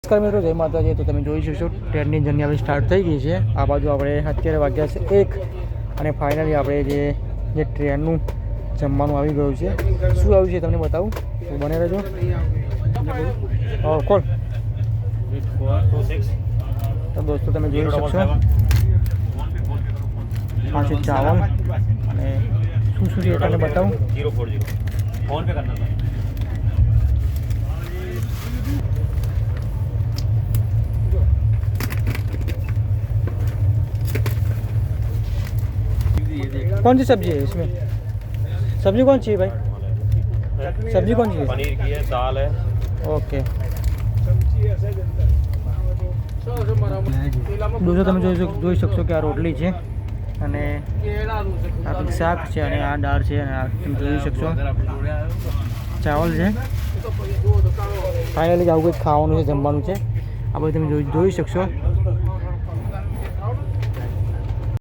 નમસ્કાર મિત્રો, જય માતાજી. તો તમે જોઈ શકશો ટ્રેનની જર્ની આપણી સ્ટાર્ટ થઈ ગઈ છે. આ બાજુ આપણે અત્યારે વાગ્યા છે 1 અને ફાઇનલી આપણે જે ટ્રેનનું જમવાનું આવી ગયું છે. શું આવ્યું છે તમને બતાવું, તો બને રહેજો. કોલ તો દોસ્તો તમે જોઈ શકશો આ છે ચાવલ અને શું શું છે તમને બતાવું. फोन पे करना था. कौन सी सब्जी है इसमें? सब्जी कौन सी है भाई? सब्जी कौन सी है? पनीर की है, दाल है. ओके. दोस्तों તમે જોઈ શકશો કે આ રોટલી છે અને આ કંઈક શાક છે અને આ દાળ છે અને આ તમે જોઈ શકશો ચાવલ છે. ફાઇનલી આવું કંઈક ખાવાનું છે, જમવાનું છે. આ બધું તમે જોઈ શકશો.